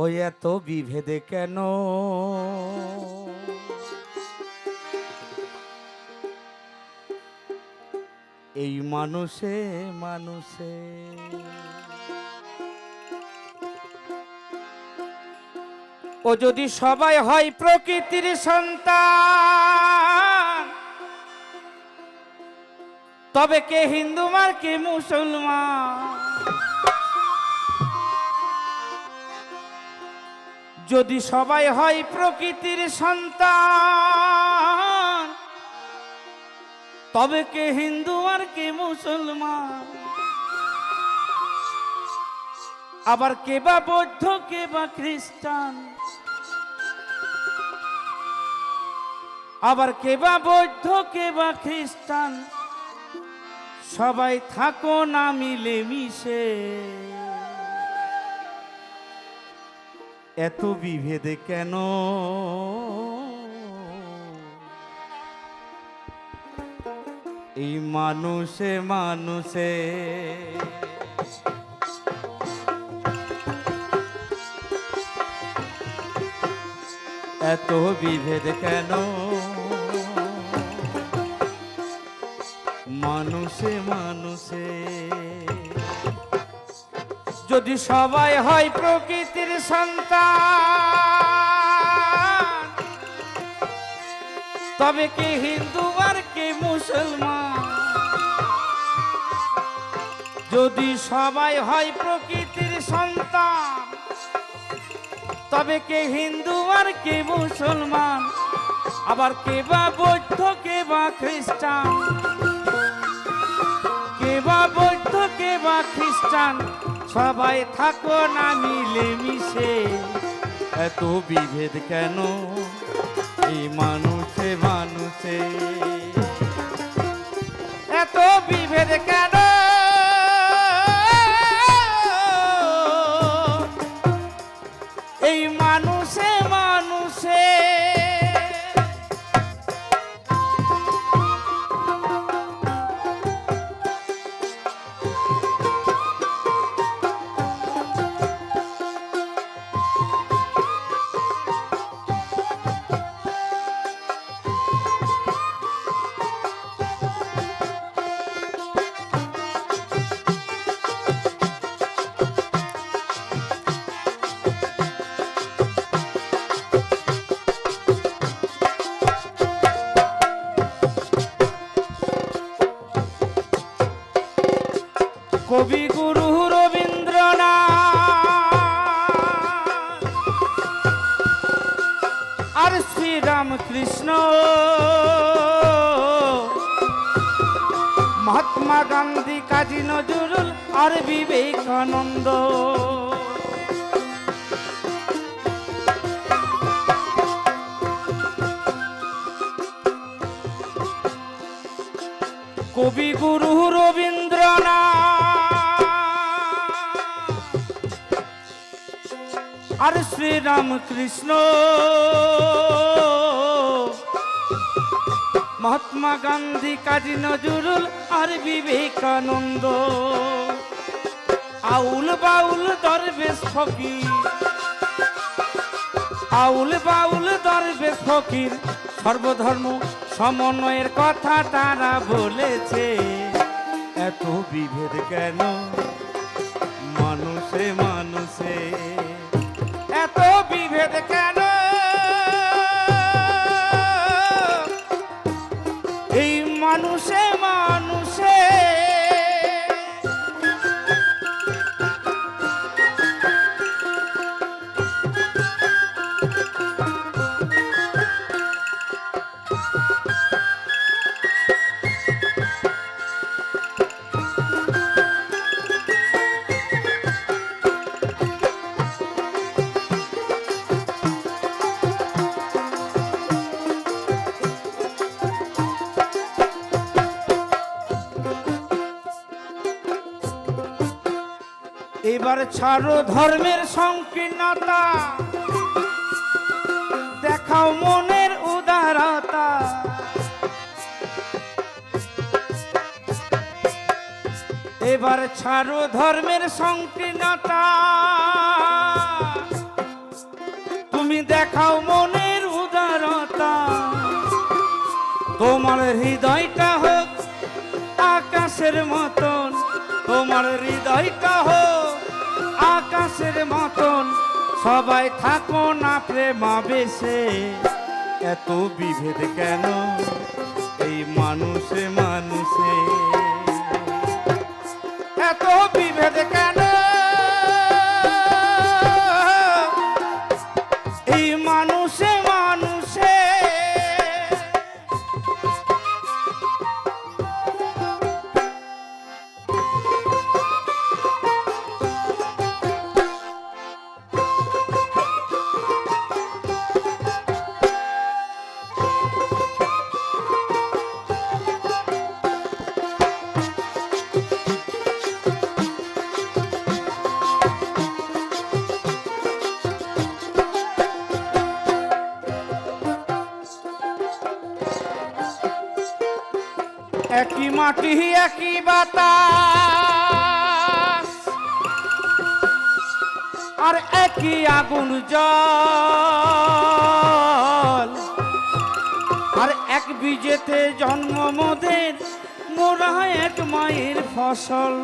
ওই এত বিভেদে কেন? এই মানুষে মানুষে ও যদি সবাই হয় প্রকৃতির সন্তান, তবে কে হিন্দু আর কে মুসলমান? যদি সবাই হয় প্রকৃতির সন্তান, তবে কে হিন্দু আর কে মুসলমান? আবার কে বা বৌদ্ধ কে বা খ্রিস্টান, আবার কে বা বৌদ্ধ কে বা খ্রিস্টান, সবাই থাকো না মিলে মিশে। এত বিভেদে কেন? এই মানুষে মানুষে এত বিভেদ কেন? মানুষে মানুষে যদি সবাই হয় প্রকৃতির সন্তান, তবে কে হিন্দু আর কে মুসলমান? যদি সবাই হয় প্রকৃতির সন্তান, তবে কে হিন্দু আর কে মুসলমান? আবার কে বা বৌদ্ধ কে বা খ্রিস্টান, কে বা বৌদ্ধ কে বা খ্রিস্টান, সবাই থাকো না মিলে মিশে। এত বিভেদ কেন? এই মানুষে মানুষে এত বিভেদ কেন? এই মানুষে মানুষে কবিগুরু রবীন্দ্রনাথ আর শ্রীরামকৃষ্ণ, মহাত্মা গান্ধী, কাজী নজরুল আর বিবেকানন্দ, কবিগুরু রবীন্দ্রনাথ আর শ্রীরামকৃষ্ণ, মহাত্মা গান্ধী, কাজী নজরুল আর বিবেকানন্দ, আউল বাউল দরবেশ ফকির, আউল বাউল দরবেশ ফকির, সর্বধর্ম সমন্বয়ের কথা তারা বলেছে। এত বিভেদ কেন? মানুষে মানুষে এত বিভেদ কেন? এই মানুষে মানুষে এবার ছাড়ো ধর্মের সংকীর্ণতা, দেখাও মনের উদারতা। এবার ছাড়ো ধর্মের সংকীর্ণতা, দেখাও মনের উদারতা, তোমার হৃদয়টা হোক আকাশের মতন, তোমার হৃদয়টা হোক আকাশের মতন। সবাই থাকো না প্রেমাবেশে, এত বিভেদ কেন এই মানুষে মানুষে, এত বিভেদ কেন এই মানুষে মানুষে। একই মাটি একই বাতাস, আর একই আগুন জল, আর এক বীজেতে জন্ম মোদের, মোরা এক মায়ের ফসল।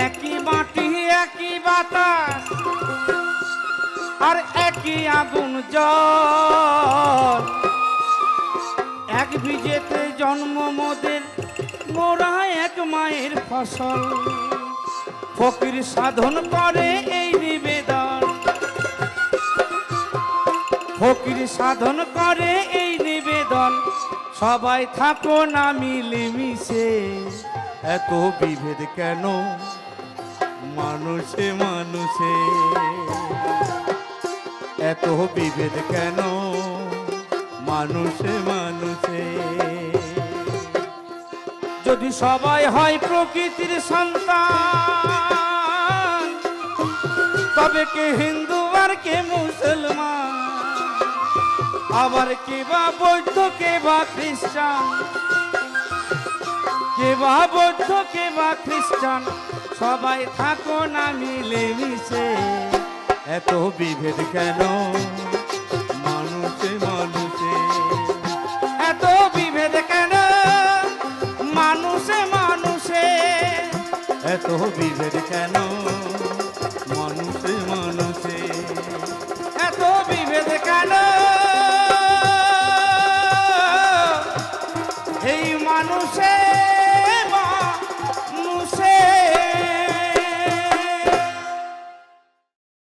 একই মাটি একই বাতাস, আর একই আগুন জল, এক বীজেতে জন্ম মোদের, মোরা এক মায়ের ফসল। ফকির সাধন করে এই নিবেদন, ফকির সাধন করে এই নিবেদন। সবাই থাকো না মিলেমিশে, এত বিভেদ কেন মানুষে মানুষে, এত বিভেদ কেন মানুষে মানুষে। যদি সবাই হয় প্রকৃতির সন্তান, তবে কে হিন্দু আর কে মুসলমান, আবার কে বা বৌদ্ধ কে বা খ্রিস্টান, কে বা বৌদ্ধ কে বা খ্রিস্টান। সবাই থাকো না মিলেমিশে, এত বিভেদ কেন মানুষে মানুষে, এত বিভেদ কেন মানুষে মানুষে, এত বিভেদ কেন মানুষে মানুষে, এত বিভেদ কেন এই মানুষে।